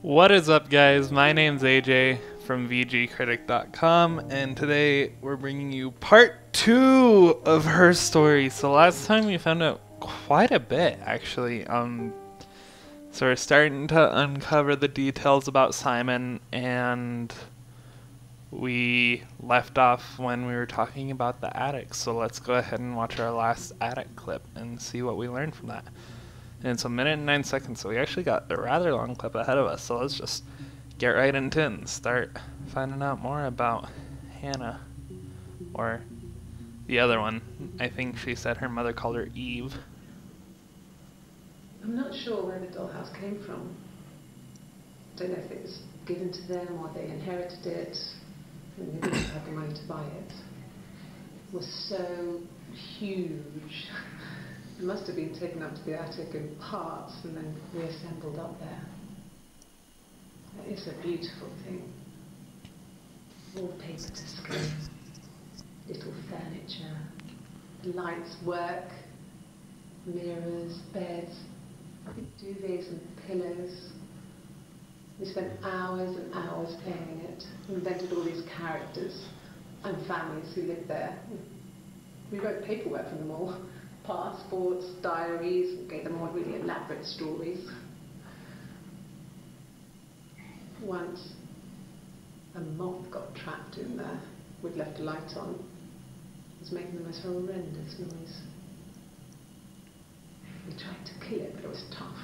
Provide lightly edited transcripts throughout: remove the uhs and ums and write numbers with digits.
What is up, guys? My name's AJ from VGCritic.com, and today we're bringing you part 2 of her story. So last time we found out quite a bit, actually. So we're starting to uncover the details about Simon, and we left off when we were talking about the attic. So let's go ahead and watch our last attic clip and see what we learned from that. And it's 1 minute and 9 seconds, so we actually got a rather long clip ahead of us. So let's just get right into it and start finding out more about Hannah. Or the other one. I think she said her mother called her Eve. I'm not sure where the dollhouse came from. Don't know if it was given to them or they inherited it and they didn't have the money to buy it. It was so huge. It must have been taken up to the attic in parts and then reassembled up there. It's a beautiful thing. Wallpaper to scale, little furniture, the lights work, mirrors, beds, duvets and pillows. We spent hours and hours playing in it. We invented all these characters and families who lived there. We wrote paperwork for them all. Passports, diaries, gave them all really elaborate stories. Once, a moth got trapped in there. We'd left a light on. It was making the most horrendous noise. We tried to kill it, but it was tough.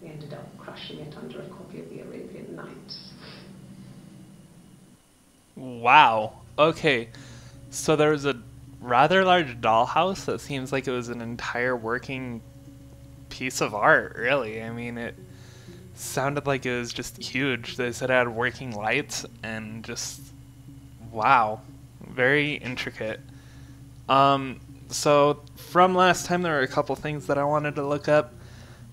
We ended up crushing it under a copy of the Arabian Nights. Wow. Okay. So there was a rather large dollhouse that seems like it was an entire working piece of art, really. I mean, it sounded like it was just huge. They said it had working lights and just, wow, very intricate. So from last time, there were a couple things that I wanted to look up.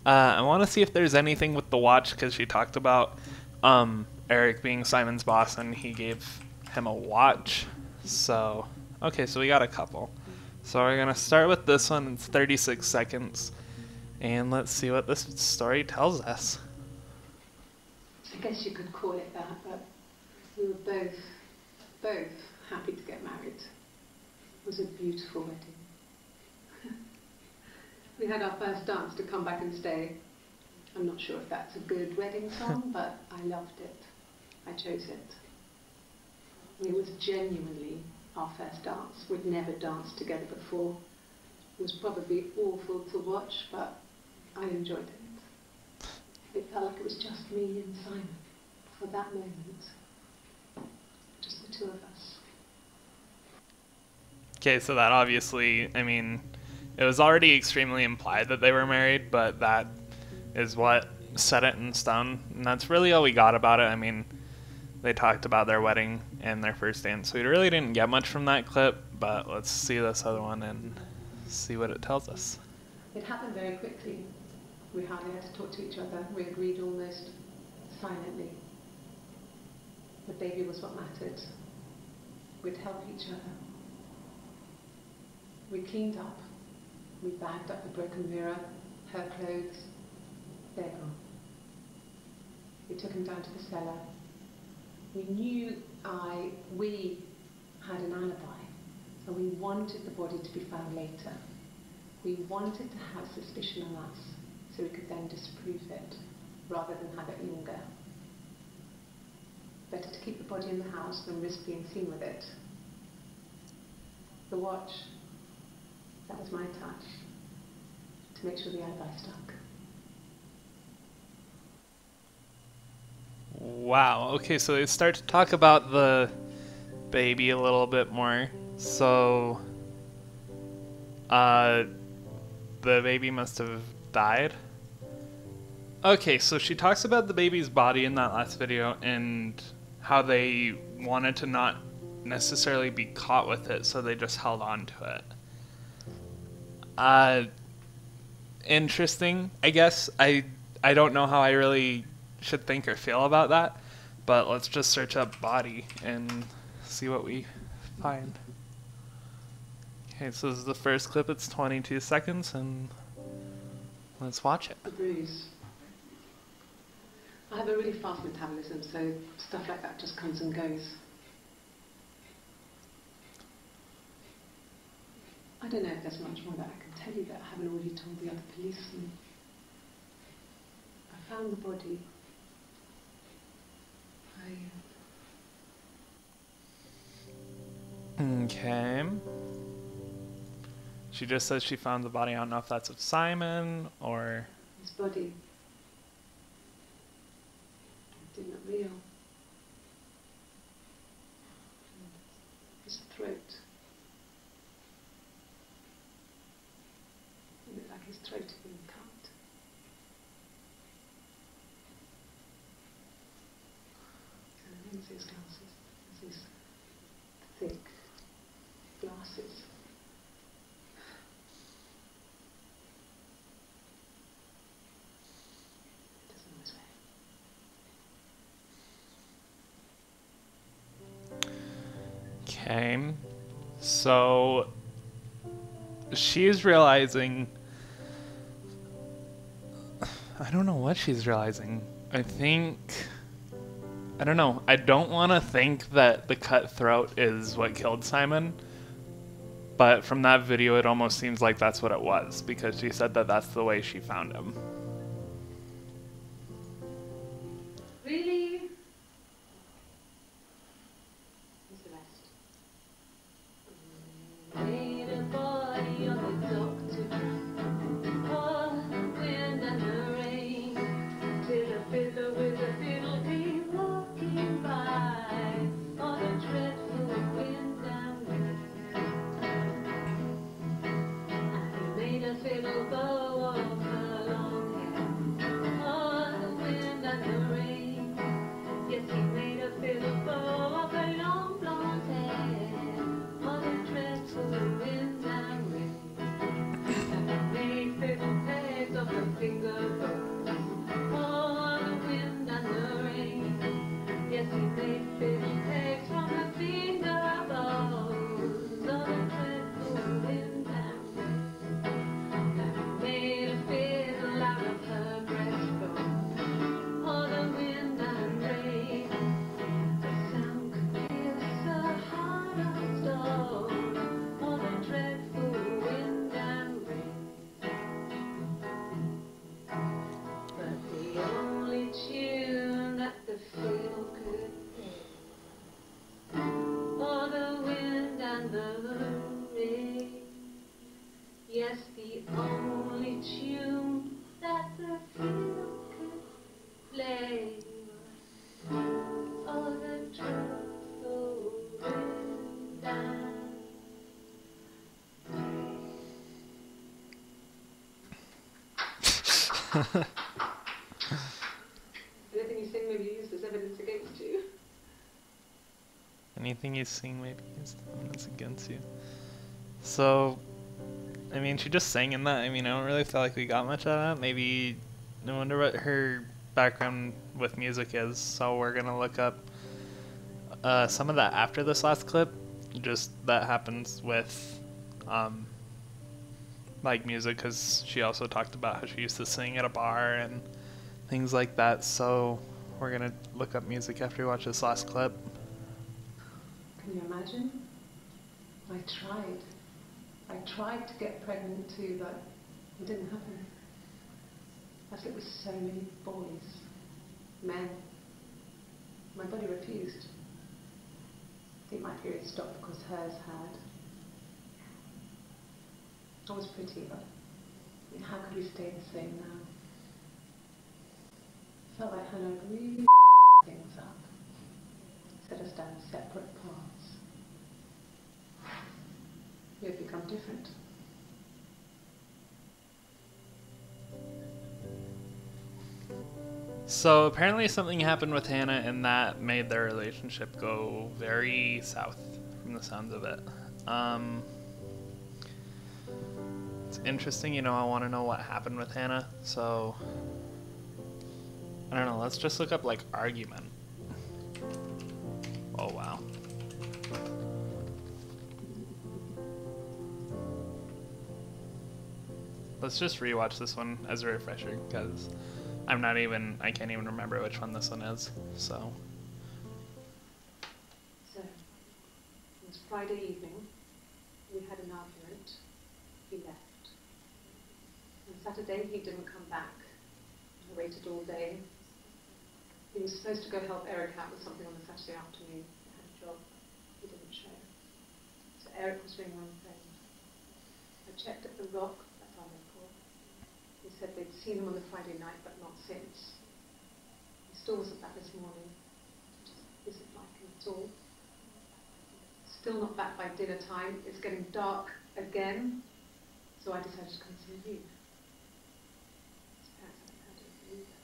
I want to see if there's anything with the watch, because she talked about Eric being Simon's boss and he gave him a watch. So okay, so we got a couple. So we're going to start with this one. It's 36 seconds. And let's see what this story tells us. I guess you could call it that, but we were both happy to get married. It was a beautiful wedding. We had our first dance to Come Back and Stay. I'm not sure if that's a good wedding song, but I loved it. I chose it. It was genuinely our first dance. We'd never danced together before. It was probably awful to watch, but I enjoyed it. It felt like it was just me and Simon for that moment. Just the two of us. Okay, so that obviously, I mean, it was already extremely implied that they were married, but that is what set it in stone. And that's really all we got about it. I mean, they talked about their wedding and their first dance. So we really didn't get much from that clip, but let's see this other one and see what it tells us. It happened very quickly. We hardly had to talk to each other. We agreed almost silently. The baby was what mattered. We'd help each other. We cleaned up. We bagged up the broken mirror, her clothes. They're gone. We took him down to the cellar. We knew we had an alibi, and we wanted the body to be found later. We wanted to have suspicion on us, so we could then disprove it, rather than have it linger. Better to keep the body in the house than risk being seen with it. The watch, that was my touch, to make sure the alibi stuck. Wow, okay, so they start to talk about the baby a little bit more. So, the baby must have died. Okay, so she talks about the baby's body in that last video and how they wanted to not necessarily be caught with it, so they just held on to it. Interesting, I guess. I don't know how I really should think or feel about that, but let's just search up body and see what we find. Okay, so this is the first clip. It's 22 seconds, and let's watch it. The bruise. have a really fast metabolism, so stuff like that just comes and goes. I don't know if there's much more that I can tell you that I haven't already told the other policemen. I found the body. Okay. She just says she found the body. I don't know if that's of Simon or... His body. It did not real. His throat. It looked like his throat had been cut. And his glasses. These thick glasses. Doesn't always wear. Okay. So she's realizing... I don't know what she's realizing. I think... I don't know. I don't want to think that the cut throat is what killed Simon. But from that video, it almost seems like that's what it was. Because she said that that's the way she found him. Really? Who's the rest? Made a body of a doctor. Oh, the wind and the rain. Till a fiddler with a fiddle came walking by. On a dreadful wind and rain. And he made a fiddle bow of her long hair. On the wind and the rain. Yes, he made a fiddle bow of her long blonde hair. On a dreadful wind and rain. And he made fiddle pegs of her finger bows. On the wind and the rain. Yes, he made fiddle pegs from her finger bows. On a dreadful wind and rain. And he made a fiddle out of her breastbone. On the wind and rain. The sound could pierce the heart of stone. On the dreadful wind and rain. But the only tune that the fiddle could play. Oh, the wind and the rain. Yes, the only tune that the fiddle could play was oh, the dreadful wind and anything you sing may be used as evidence against you. Anything you sing maybe is evidence against you. So, I mean, she just sang in that. I mean, I don't really feel like we got much out of that. Maybe, I wonder what her background with music is. So we're gonna look up some of that after this last clip. Just that happens with like music, because she also talked about how she used to sing at a bar and things like that. So we're gonna look up music after we watch this last clip. Can you imagine? I tried to get pregnant too, but it didn't happen. As it was so many boys, men. My body refused. I think my period stopped because hers had. I was pretty, but I mean, how could we stay the same now? Felt like Hannah really things up. Set us down separate paths. We have become different. So apparently something happened with Hannah and that made their relationship go very south from the sounds of it. It's interesting, you know, I want to know what happened with Hannah, so I don't know, let's just look up like argument. Oh wow. Let's just rewatch this one as a refresher, because I can't even remember which one this one is, so. So, it was Friday evening. We had an argument. He left. On Saturday, he didn't come back. I waited all day. He was supposed to go help Eric out with something on the Saturday afternoon. He had a job. He didn't show. So Eric was ringing on the phone. I checked at the Rock, that's our local. They said they'd seen him on the Friday night, but not since. He still wasn't back this morning. Just isn't like him at all. Still not back by dinner time. It's getting dark again. So I decided to come and see you. His parents haven't heard anything either.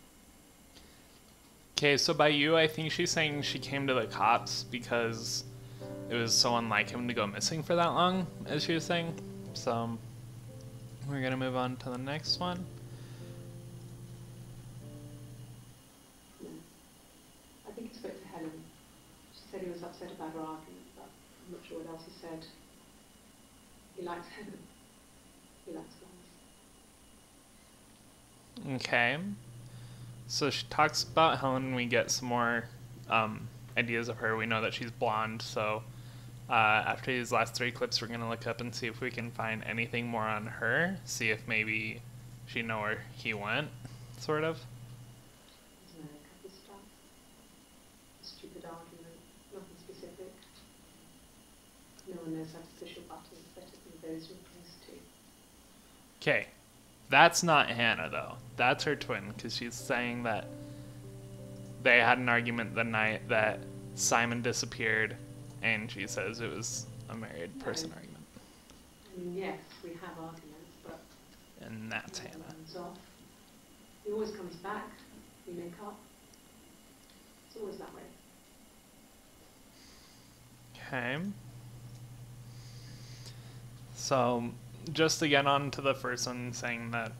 Okay, so by you, I think she's saying she came to the cops because it was so unlike him to go missing for that long, as she was saying. So, we're gonna move on to the next one. No. I think he spoke to Helen. She said he was upset about her argument, but I'm not sure what else he said. He likes Helen. He likes guys. Okay. So she talks about Helen, and we get some more ideas of her. We know that she's blonde, so after these last 3 clips, we're going to look up and see if we can find anything more on her, see if maybe she know where he went, sort of. Isn't there a couple of stuff? A stupid argument, nothing specific. No one knows artificial buttons better than those you're supposed to. Okay. That's not Hannah, though. That's her twin, because she's saying that they had an argument the night that Simon disappeared, and she says it was a married person argument. I mean, yes, we have arguments, but... And that's Hannah. Off. He always comes back. We make up. It's always that way. Okay. So, just to get on to the first one, saying that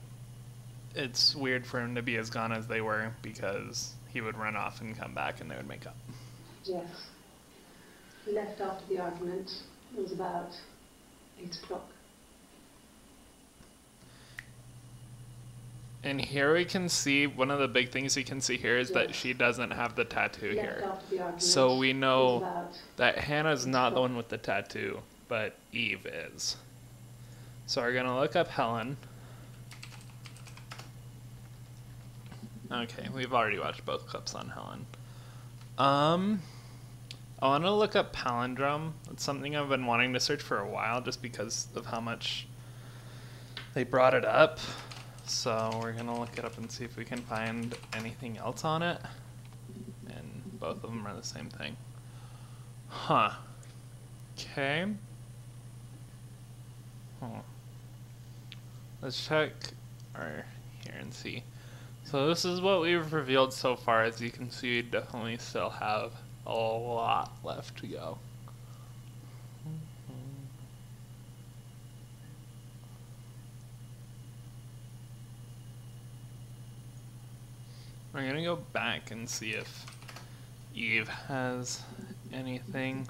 it's weird for him to be as gone as they were because he would run off and come back and they would make up. Yes. He left after the argument. It was about 8 o'clock. And here we can see, one of the big things you can see here is that she doesn't have the tattoo Left here. after the argument. So we It was know about that Hannah's 8 not the o'clock. one with the tattoo, but Eve is. So we're gonna look up Helen. Okay, we've already watched both clips on Helen. I want to look up palindrome. It's something I've been wanting to search for a while just because of how much they brought it up. So we're gonna look it up and see if we can find anything else on it. And both of them are the same thing. Huh. Okay. Let's check our here and see. So this is what we've revealed so far. As you can see, we definitely still have a lot left to go. We're gonna go back and see if Eve has anything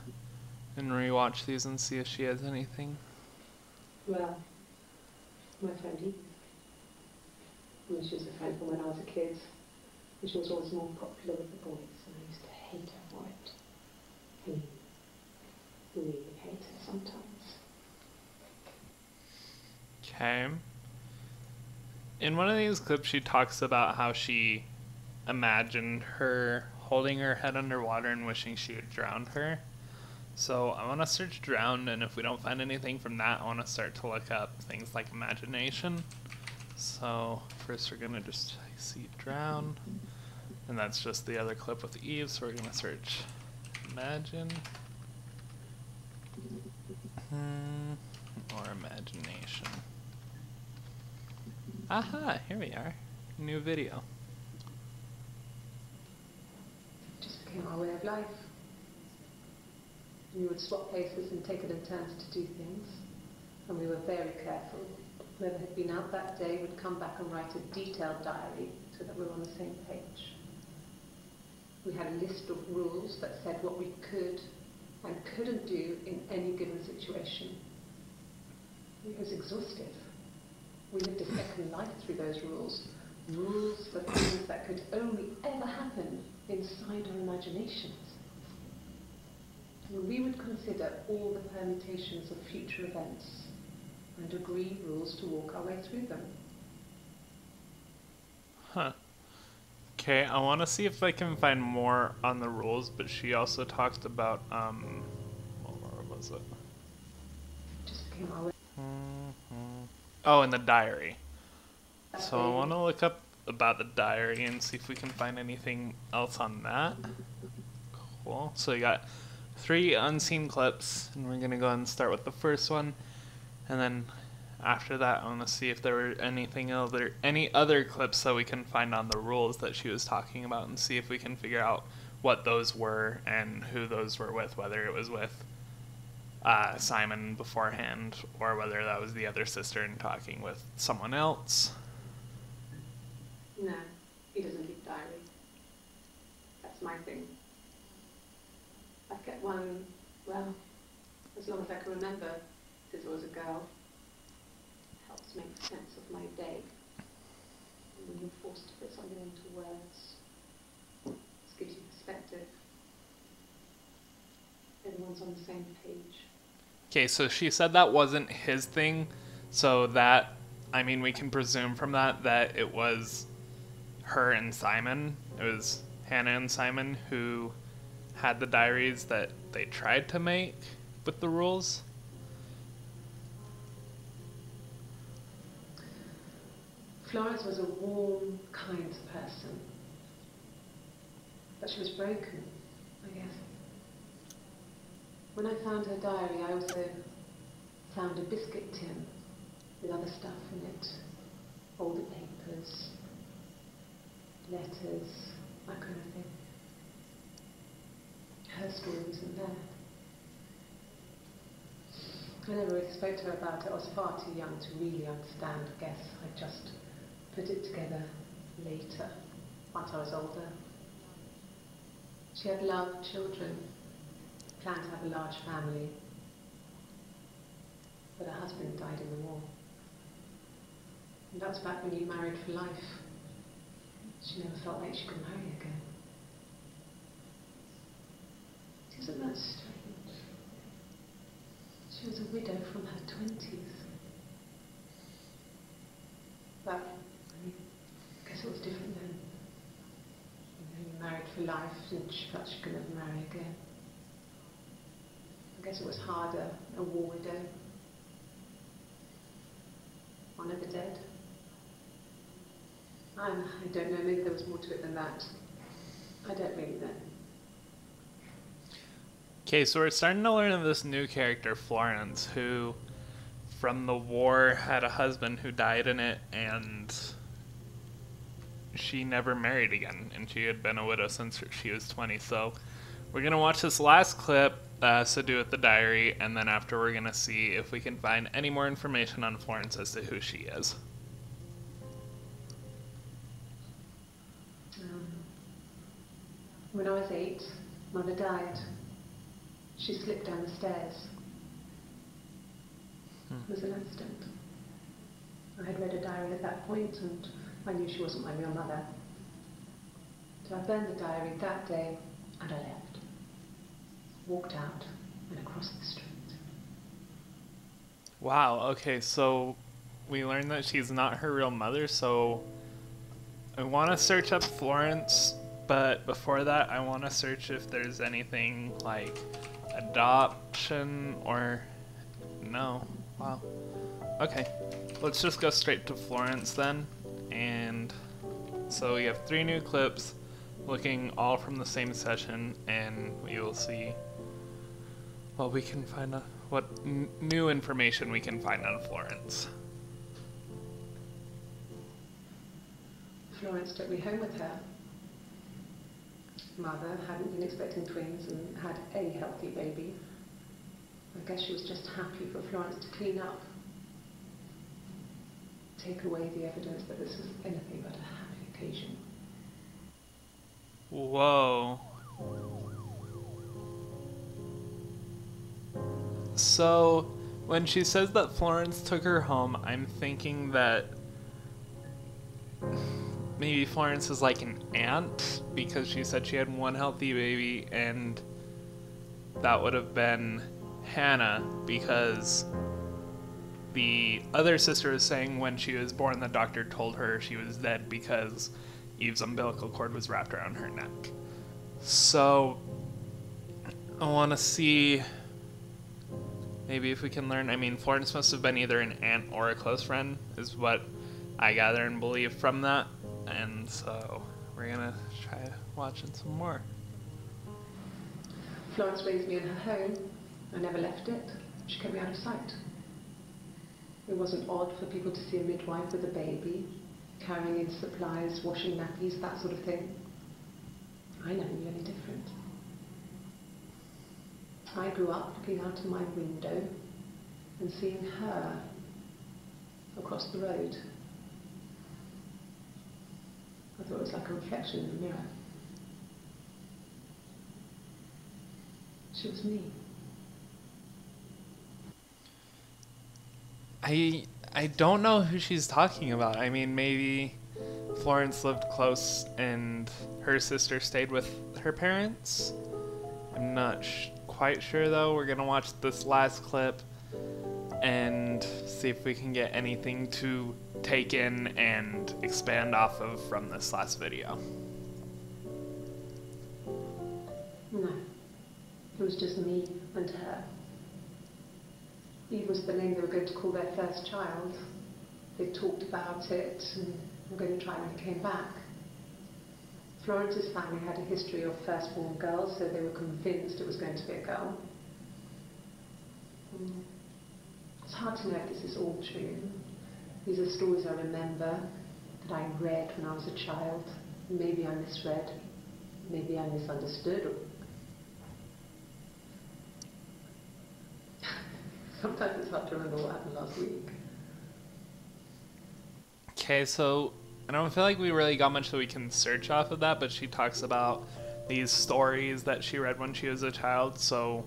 and rewatch these and see if she has anything. Well, my friend Eve. I mean, she was a friend from when I was a kid. And she was always more popular with the boys, and I used to hate her for it. I mean, really hate her sometimes. Okay. In one of these clips, she talks about how she imagined her holding her head underwater and wishing she had drowned her. So I want to search drowned, and if we don't find anything from that, I want to start to look up things like imagination. So first we're going to just see drown, and that's just the other clip with Eve, so we're going to search imagine or imagination. Aha, here we are. New video. It just became our way of life. We would swap places and take it in turns to do things, and we were very careful. Whoever had been out that day would come back and write a detailed diary so that we were on the same page. We had a list of rules that said what we could and couldn't do in any given situation. It was exhaustive. We lived a second life through those rules, Rules for things that could only ever happen inside our imaginations. We would consider all the permutations of future events and agree rules to walk our way through them. Huh. Okay, I want to see if I can find more on the rules, but she also talked about, where was it? Just became our way. Oh, in the diary. That So way I want to look up about the diary and see if we can find anything else on that. Cool. So you got 3 unseen clips, and we're gonna go ahead and start with the first one, and then after that I want to see if there were any other clips that we can find on the rules that she was talking about, and see if we can figure out what those were and who those were with, whether it was with Simon beforehand or whether that was the other sister and talking with someone else. No, he doesn't keep diary. That's my thing. I've kept one, well, as long as I can remember, since I was a girl. Helps make sense of my day. And when you're forced to put something into words, it gives you perspective. Everyone's on the same page. Okay, so she said that wasn't his thing, so that, I mean, we can presume from that it was her and Simon. It was Hannah and Simon who had the diaries that they tried to make with the rules. Florence was a warm, kind person. But she was broken, I guess. When I found her diary, I also found a biscuit tin with other stuff in it. Older papers, letters, that kind of thing. Her story wasn't there. I never really spoke to her about it. I was far too young to really understand, I guess. I just put it together later, once I was older. She had loved children, planned to have a large family, but her husband died in the war. And that was back when you married for life. She never felt like she could marry again. Isn't that strange? She was a widow from her 20s. But, I guess it was different then. You married for life and she felt she could never marry again. I guess it was harder, a war widow. Honour the dead. I don't know, maybe there was more to it than that. I don't really know. Okay, so we're starting to learn of this new character, Florence, who from the war had a husband who died in it, and she never married again, and she had been a widow since she was 20. So we're going to watch this last clip, so do with the diary, and then after we're going to see if we can find any more information on Florence as to who she is. When I was 8, Mother died. She slipped down the stairs. It was an accident. I had read a diary at that point, and I knew she wasn't my real mother. So I burned the diary that day, and I left. Walked out and across the street. Wow, okay, so we learned that she's not her real mother, so I want to search up Florence, but before that I want to search if there's anything like adoption or... no. Wow. Okay, let's just go straight to Florence then. And so we have 3 new clips looking all from the same session, and we will see what we can find, what new information we can find on Florence. Florence took me home with her. Mother hadn't been expecting twins and had a healthy baby. I guess she was just happy for Florence to clean up. Take away the evidence that this was anything but a happy occasion. Whoa. So, when she says that Florence took her home, I'm thinking that maybe Florence is like an aunt, because she said she had one healthy baby, and that would have been Hannah, because the other sister is saying when she was born, the doctor told her she was dead because Eve's umbilical cord was wrapped around her neck. So I want to see maybe if we can learn. I mean, Florence must have been either an aunt or a close friend, is what I gather and believe from that. And so we're going to try watching some more. Florence raised me in her home. I never left it. She kept me out of sight. It wasn't odd for people to see a midwife with a baby, carrying in supplies, washing nappies, that sort of thing. I never knew any different. I grew up looking out of my window and seeing her across the road. I thought it was like a reflection in the mirror. She was me. I don't know who she's talking about. I mean, maybe Florence lived close and her sister stayed with her parents. I'm not quite sure though. We're gonna watch this last clip and see if we can get anything to take in and expand off of from this last video. No, it was just me and her. Eve was the name they were going to call their first child. They talked about it and were going to try when it came back. Florence's family had a history of firstborn girls, so they were convinced it was going to be a girl. It's hard to know if this is all true. These are stories I remember, that I read when I was a child. Maybe I misread, maybe I misunderstood. Sometimes it's hard to remember what happened last week. Okay, so I don't feel like we really got much that we can search off of that, but she talks about these stories that she read when she was a child, so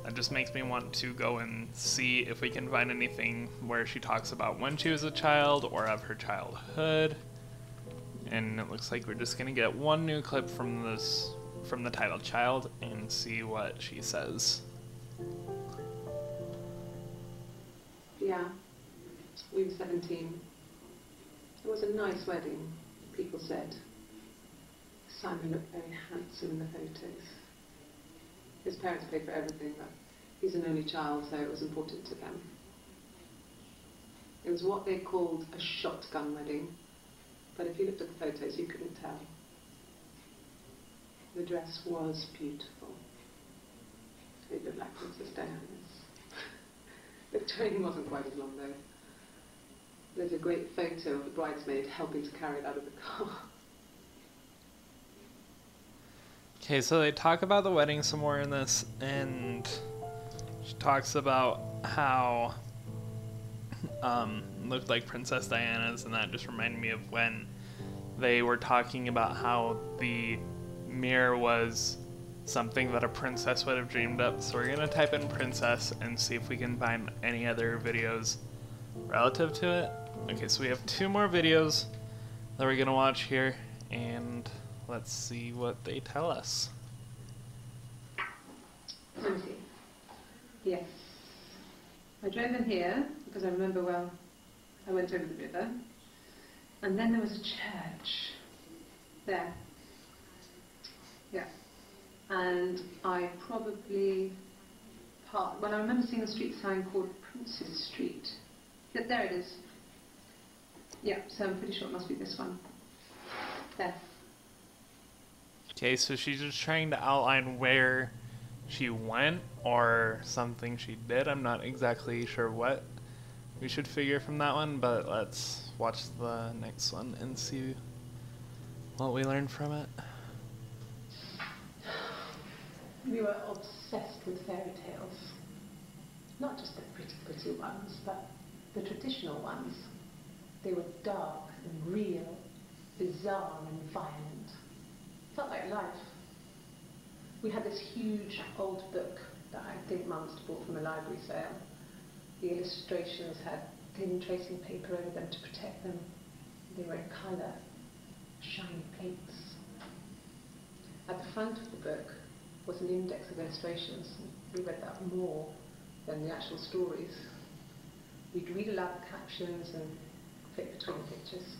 that just makes me want to go and see if we can find anything where she talks about when she was a child or of her childhood. And it looks like we're just gonna get one new clip from the title Child and see what she says. Yeah, we were 17. It was a nice wedding, people said. Simon looked very handsome in the photos. His parents paid for everything, but he's an only child, so it was important to them. It was what they called a shotgun wedding, but if you looked at the photos, you couldn't tell. The dress was beautiful. It looked like Princess Diana's. The train wasn't quite as long though. There's a great photo of the bridesmaid helping to carry it out of the car. Okay, so they talk about the wedding some more in this, and she talks about how looked like Princess Diana's, and that just reminded me of when they were talking about how the mirror was something that a princess would have dreamed up. So we're gonna type in princess and see if we can find any other videos relative to it. Okay, so we have two more videos that we're gonna watch here, and let's see what they tell us. Let me see. Yes. I drove in here because I remember well I went over the river, and then there was a church there. Yeah. And I probably well, I remember seeing a street sign called Princess Street. Yep, there it is. Yeah, so I'm pretty sure it must be this one. There. Okay, so she's just trying to outline where she went or something she did. I'm not exactly sure what we should figure from that one, but let's watch the next one and see what we learned from it. We were obsessed with fairy tales. Not just the pretty, pretty ones, but the traditional ones. They were dark and real, bizarre and violent. Felt like life. We had this huge old book that I think Mum must have bought from a library sale. The illustrations had thin tracing paper over them to protect them. They were in colour. shiny plates. At the front of the book was an index of illustrations. We read that more than the actual stories. We'd read aloud the captions and flick between the pictures.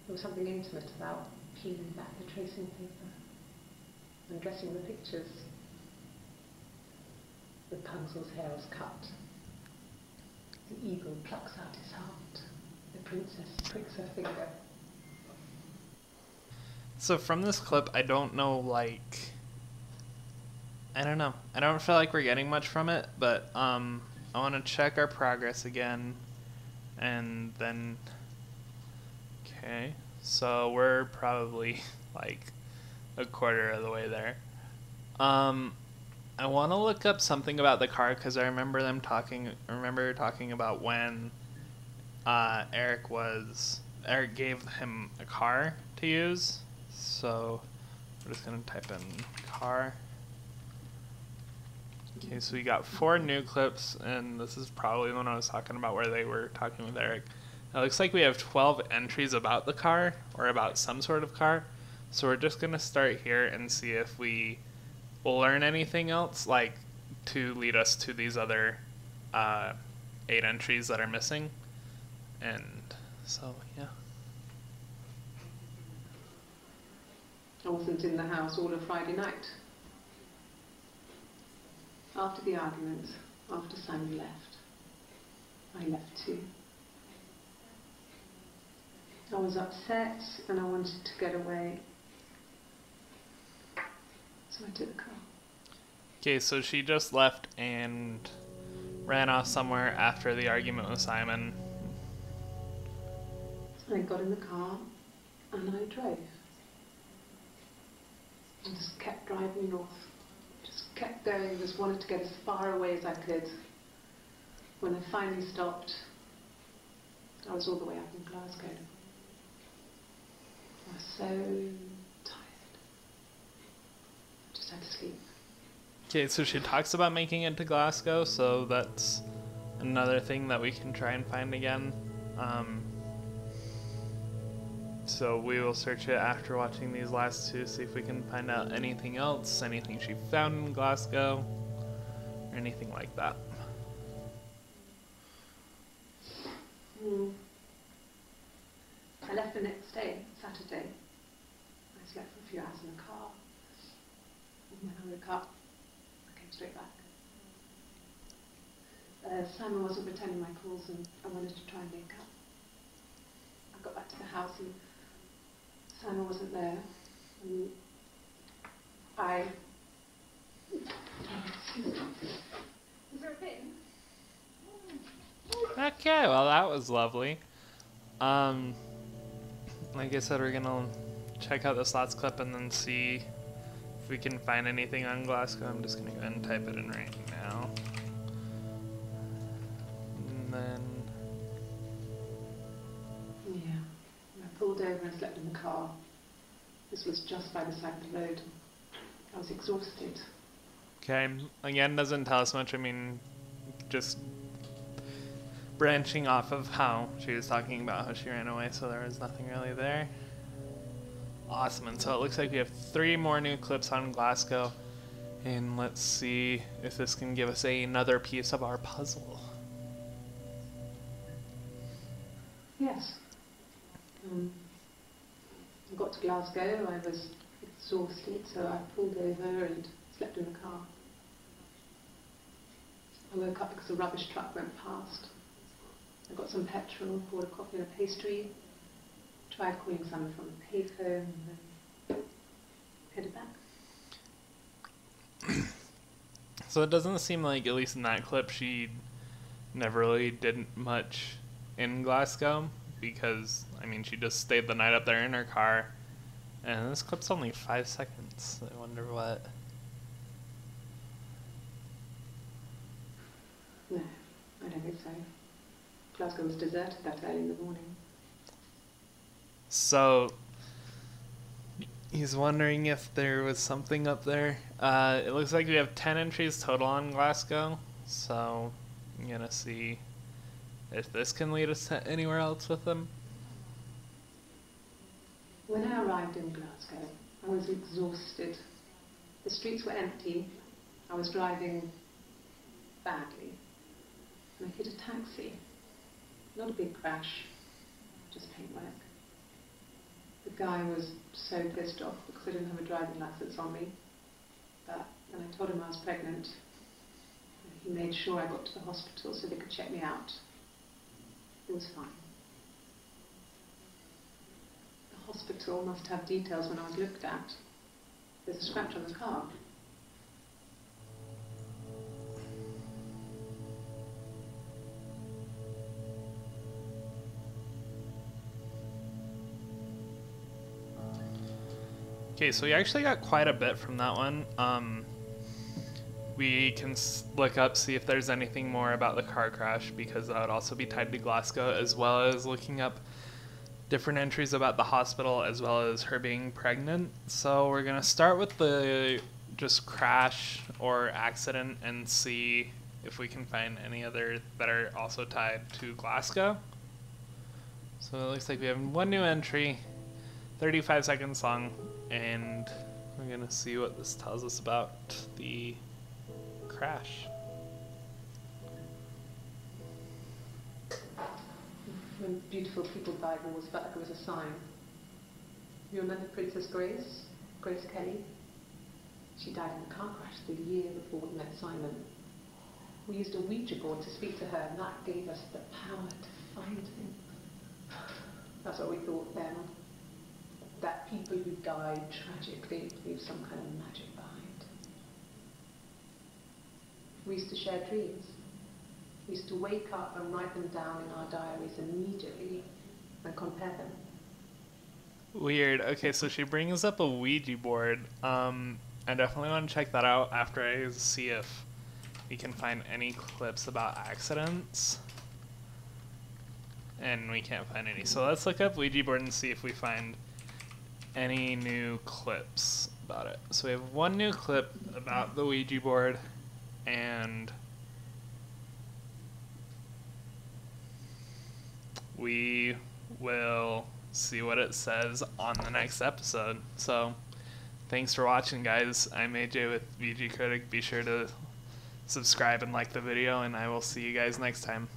There was something intimate about peeling back the tracing paper and dressing the pictures. Rapunzel's hair was cut. The eagle plucks out his heart. The princess pricks her finger. So from this clip, I don't know, I don't know. I don't feel like we're getting much from it, but I want to check our progress again, and then, okay, so we're probably like a quarter of the way there. I want to look up something about the car because I remember talking about when Eric gave him a car to use. So we're just gonna type in car. Okay, so we got 4 new clips, and this is probably the one I was talking about where they were talking with Eric. It looks like we have 12 entries about the car, or about some sort of car. So we're just gonna start here and see if we will learn anything else, like to lead us to these other 8 entries that are missing. And so, yeah. I wasn't in the house all of Friday night. After the argument, after Simon left, I left too. I was upset and I wanted to get away. So I took the car. Okay, so she just left and ran off somewhere after the argument with Simon. I got in the car and I drove. I just kept driving north. Just kept going, just wanted to get as far away as I could. When I finally stopped, I was all the way up in Glasgow. I was so tired. I just had to sleep. Okay, so she talks about making it to Glasgow, so that's another thing that we can try and find again. So we will search it after watching these last 2, see if we can find out anything else, anything she found in Glasgow, or anything like that. I left the next day, Saturday. I slept for a few hours in the car. And when I woke up, I came straight back. Simon wasn't returning my calls and I wanted to try and make up. I got back to the house and Simon wasn't there. And Is there a bin? Okay, well that was lovely. Like I said, we're gonna check out this last clip and then see if we can find anything on Glasgow. I'm just gonna go ahead and type it in right now. And then... Yeah, I pulled over and slept in the car. This was just by the side of the road. I was exhausted. Okay, again, doesn't tell us much. I mean, just branching off of how she was talking about how she ran away, so there was nothing really there. Awesome, and so it looks like we have 3 more new clips on Glasgow, and let's see if this can give us another piece of our puzzle. Yes. I got to Glasgow, I was exhausted, so I pulled over and slept in the car. I woke up because a rubbish truck went past. I got some petrol, bought a coffee and a pastry, tried calling someone from the payphone, and then headed back. So it doesn't seem like, at least in that clip, she never really did much in Glasgow, because, I mean, she just stayed the night up there in her car, and this clip's only 5 seconds. I wonder what... No, I don't think so. Glasgow was deserted that early in the morning. So, he's wondering if there was something up there. It looks like we have 10 entries total on Glasgow, so I'm gonna see if this can lead us to anywhere else with them. When I arrived in Glasgow, I was exhausted. The streets were empty. I was driving badly. And I hit a taxi. Not a big crash, just paintwork. The guy was so pissed off because I didn't have a driving license on me. But when I told him I was pregnant, he made sure I got to the hospital so they could check me out. It was fine. The hospital must have details when I was looked at. There's a scratch on the car. Okay, so we actually got quite a bit from that one. We can look up, see if there's anything more about the car crash, because that would also be tied to Glasgow, as well as looking up different entries about the hospital, as well as her being pregnant. So we're gonna start with the just crash or accident and see if we can find any other that are also tied to Glasgow. So it looks like we have one new entry, 35 seconds long, and we're gonna see what this tells us about the crash. When beautiful people died, it always felt like it was a sign. You remember Princess Grace? Grace Kelly? She died in a car crash the year before we met Simon. We used a Ouija board to speak to her, and that gave us the power to find him. That's what we thought then. That people who died tragically leave some kind of magic behind. We used to share dreams. We used to wake up and write them down in our diaries immediately and compare them. Weird. Okay, so she brings up a Ouija board. I definitely want to check that out after I see if we can find any clips about accidents. And we can't find any. So let's look up Ouija board and see if we find any new clips about it. So we have one new clip about the Ouija board, and we will see what it says on the next episode. So thanks for watching, guys. I'm AJ with VGCritic. Be sure to subscribe and like the video, and I will see you guys next time.